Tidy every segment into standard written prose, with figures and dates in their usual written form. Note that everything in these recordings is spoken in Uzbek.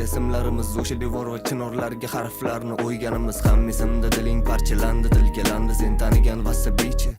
birga simlarimiz o'sha devor va chinorlarga harflarni o'yganimiz ham esimda. Diling parchalandi, tilkalandi sen tanigan vasabichi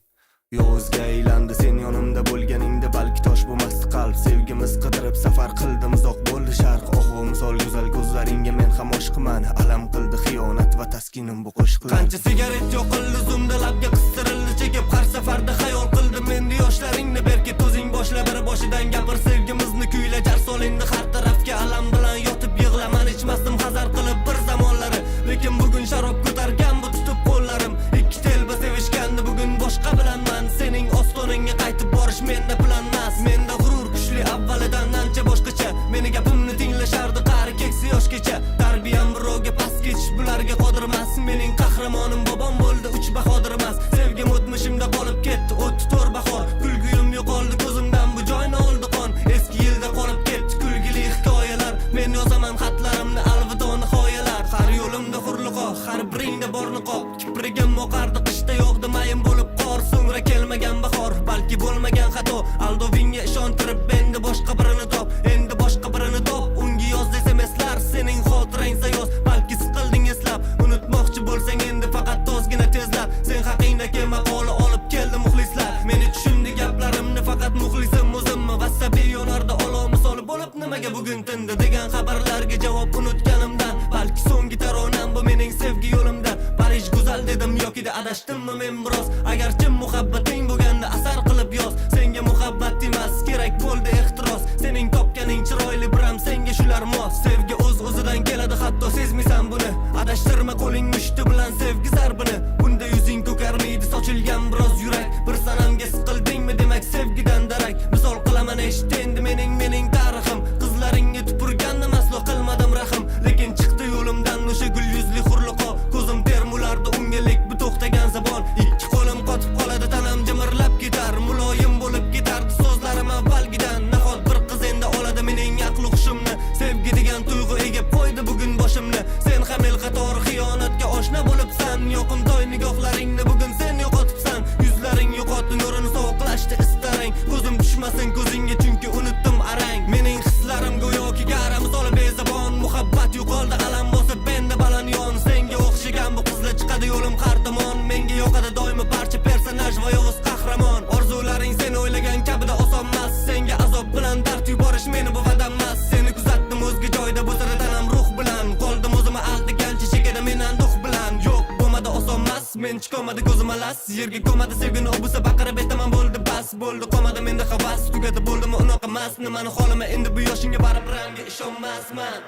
yo o'zga aylandi. Sen yonimda bo'lganingda balki tosh bo'lmasdi qalb. Sevgimiz qidirib safar qildim, uzoq bo'ldi sharq. Oho misol go'zal ko'zlaringga men ham oshiqman. Alam qildi xiyonat va taskinim bu qo'shiqlar. Qancha sigaret yoqildi zumda labga qistirildi chekib. Har safarda xayol qildim endi yoshlaringni berkit o'zing boshla bir boshidan gapir. Sevgimizni kuyla jar sol endi har tarafga. Alam bilan yotib yig'laman ichmasdim hazar qilib bir zamonlari. Lekin bugun sharob ko'targan bu tutib qo'llarim. Ikki telba sevishgandi bugun boshqa bilanman. Sening ostoningga qaytib borish menda planmas. Menda g'urur kuchli avvalidan ancha boshqacha. Meni gapimni tinglashardi qari keksa yoshgacha. Tarbiyam birovga past ketish bularga qodir emas. Mening qahramonim bobom bo'ldi uch bahodir emas. Sevgim o'tmishimda qolib ketdi 34 bahor. Kulguyim yo'qoldi ko'zimdan bu joyni oldi qon. Eski yilda qolib ketdi kulgili hikoyalar. Men yozaman xatlarimni alvido nihoyalar. Har yo'limda hurliqo, har biringda bor niqob. Kiprigim oqardi qishda yog'di mayin bo'lib qor. So'ngra kelmagan bahor, balki bo'lmagan xato. Aldovingga ishontirib endi boshqa birini top. Endi boshqa birini top. Unga yoz desam eslar, sening xotirang sayoz. Balki siqilding eslab, unutmoqchi bo'lsang endi faqat ozgina tezlab. Sen haqingdagi maqola olib keldi muxlislar. Meni tushundi gaplarimni faqat muxlisim o'zimmi? Vasabiy yonarda olov misoli bo'lib nimaga bugun tindi degan xabarlarga javob unutganimdan. Balki so'nggi taronam bu mening sevgi yo'limda. Parij go'zal dedim yoki da adashdimmi men biroz. Agarchi muhabbating bo'lganda asar qilib yoz. Senga muhabbat emas kerak bo'ldi ehtiros. Sening topganing chiroyli biram senga shular mos. Sevgi o'z-o'zidan keladi hatto sezmaysan buni. Adashtirma qo'ling mushti bilan sevgi zarbini. Bunda yuzing ko'karmaydi sochilgan biroz yurak. Bir sanamga siqildingmi demak sevgidan darak. Misol qilaman eshit endi mening tarixim. Qizlaringga tupurgandim aslo qilmadim rahim. Lekin chiqdi yo'limdan o'sha gul yuzli hurliqo. Ko'zim termularda unga bu to'xtagan zabon. Ikki qo'lim qotib qoladi tanam jimirlab ketar. Muloyim bo'lib ketardi so'zlarim avvalgidan. Nahot bir qiz endi oladi mening aql hushimni. Sevgi degan tuyg'u egib qo'ydi bugun boshimni. Sen ham el qatori xiyonatga oshna bo'libsan. Yoqimtoy nigohlaringni bugun sen yo'qotibsan. Yuzlaring yo'qotdi nurini sovuqlashdi istarang. Ko'zim tushmasin ko'zingga chunki unutdim arang. Mening hislarim go'yoki gara misoli bezabon. Muhabbat yo'qoldi alam bosib benda baland yon. Senga o'xshagan bu qizlar chiqadi yo'lim har tomon. Menga yoqadi doimo parcha personaj va yovuz qahramon. Orzularing sen o'ylagan kabida osonmas. Senga azob bilan dard yuborish meni bu vadammas. Seni kuzatdim o'zga joyda bo'sada tanam ruh bilan. Qoldim o'zimni aldagancha chekada men anduh bilan. Yo'q bo'lmadi osonmas. Men chiqolmadi ko'zim alas. Yerga ko'madi sevgini o'busa baqirib aytaman bo'ldi bas. Bo'ldi qolmadi menda havas. Tugadi bo'ldimi unaqa emas. Nimani xolima endi bu yoshingga baribir ishonmasman.